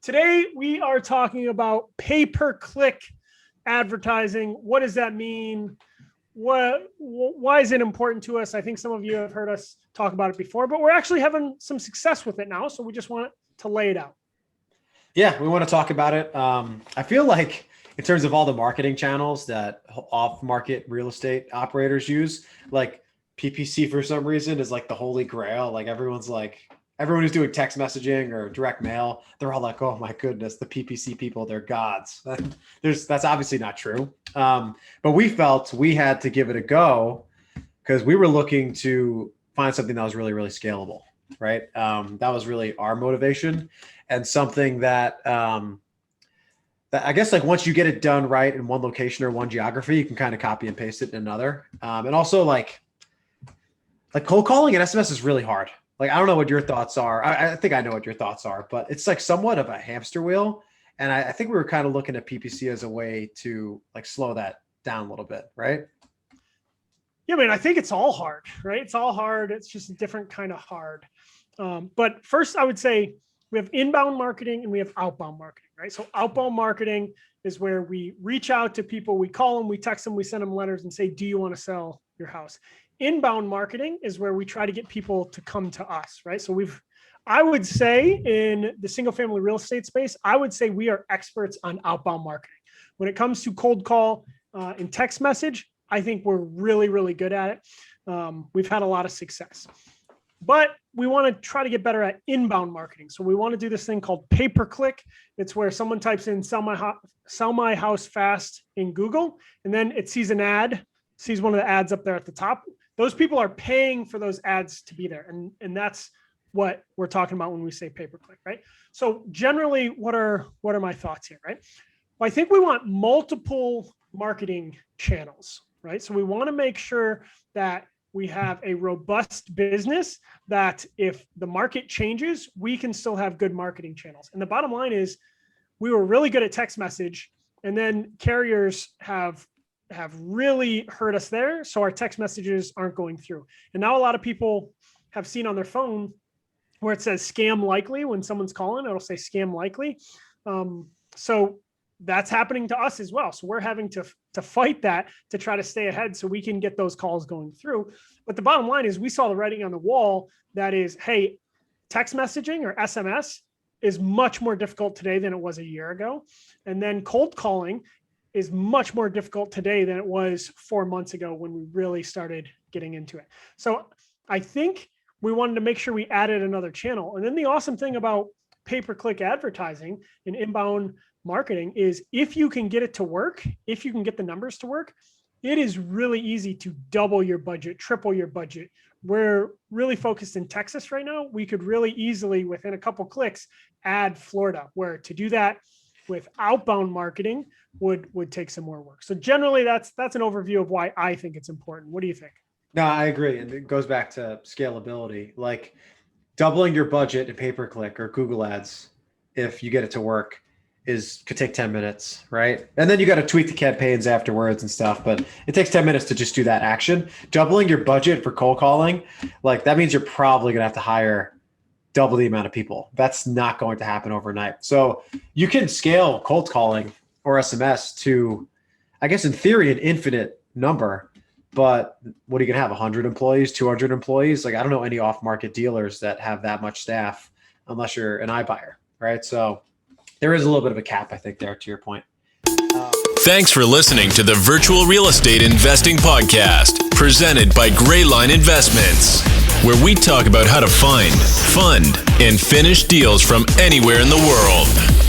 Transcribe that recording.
Today, we are talking about pay-per-click advertising. What does that mean? Why is it important to us? I think some of you have heard us talk about it before, but we're actually having some success with it now. So we just want to lay it out. Yeah, we want to talk about it. I feel like in terms of all the marketing channels that off-market real estate operators use, like PPC for some reason is like the holy grail. Like everyone who's doing text messaging or direct mail, they're all like, oh my goodness, the PPC people, they're gods. That's obviously not true. But we felt we had to give it a go because we were looking to find something that was really, really scalable, right? That was really our motivation, and something that I guess like once you get it done right in one location or one geography, you can kind of copy and paste it in another. And also like cold calling and SMS is really hard. Like, I don't know what your thoughts are. I think I know what your thoughts are, but it's like somewhat of a hamster wheel. And I think we were kind of looking at PPC as a way to like slow that down a little bit, right? Yeah, I think it's all hard, right? It's all hard. It's just a different kind of hard. But first, I would say we have inbound marketing and we have outbound marketing, right? So outbound marketing is where we reach out to people, we call them, we text them, we send them letters and say, do you want to sell your house? Inbound marketing is where we try to get people to come to us, right? So I would say in the single family real estate space, I would say we are experts on outbound marketing. When it comes to cold call and text message, I think we're really, really good at it. We've had a lot of success, but we want to try to get better at inbound marketing. So we want to do this thing called pay-per-click. It's where someone types in sell my house fast in Google, and then it sees an ad, sees one of the ads up there at the top. Those people are paying for those ads to be there. And that's what we're talking about when we say pay-per-click, right? So generally, what are my thoughts here, right? Well, I think we want multiple marketing channels, right? So we want to make sure that we have a robust business that if the market changes, we can still have good marketing channels. And the bottom line is we were really good at text message, and then carriers have really hurt us there. So our text messages aren't going through. And now a lot of people have seen on their phone where it says scam likely. When someone's calling, it'll say scam likely. So that's happening to us as well. So we're having to fight that to try to stay ahead so we can get those calls going through. But the bottom line is we saw the writing on the wall that is, hey, text messaging or SMS is much more difficult today than it was a year ago. And then cold calling is much more difficult today than it was 4 months ago when we really started getting into it. So I think we wanted to make sure we added another channel. And then the awesome thing about pay-per-click advertising and inbound marketing is if you can get it to work, if you can get the numbers to work, it is really easy to double your budget, triple your budget. We're really focused in Texas right now. We could really easily, within a couple clicks, add Florida, where to do that with outbound marketing would take some more work. So generally that's an overview of why I think it's important. What do you think? No, I agree. And it goes back to scalability, like doubling your budget in pay-per-click or Google ads, if you get it to work, could take 10 minutes, right? And then you got to tweak the campaigns afterwards and stuff, but it takes 10 minutes to just do that action. Doubling your budget for cold calling, like that means you're probably going to have to hire double the amount of people. That's not going to happen overnight. So you can scale cold calling or SMS to, I guess in theory, an infinite number, but what are you going to have, 100 employees, 200 employees? Like I don't know any off-market dealers that have that much staff unless you're an iBuyer, right? So there is a little bit of a cap, I think, there to your point. Thanks for listening to the Virtual Real Estate Investing Podcast, presented by Greyline Investments, where we talk about how to find, fund, and finish deals from anywhere in the world.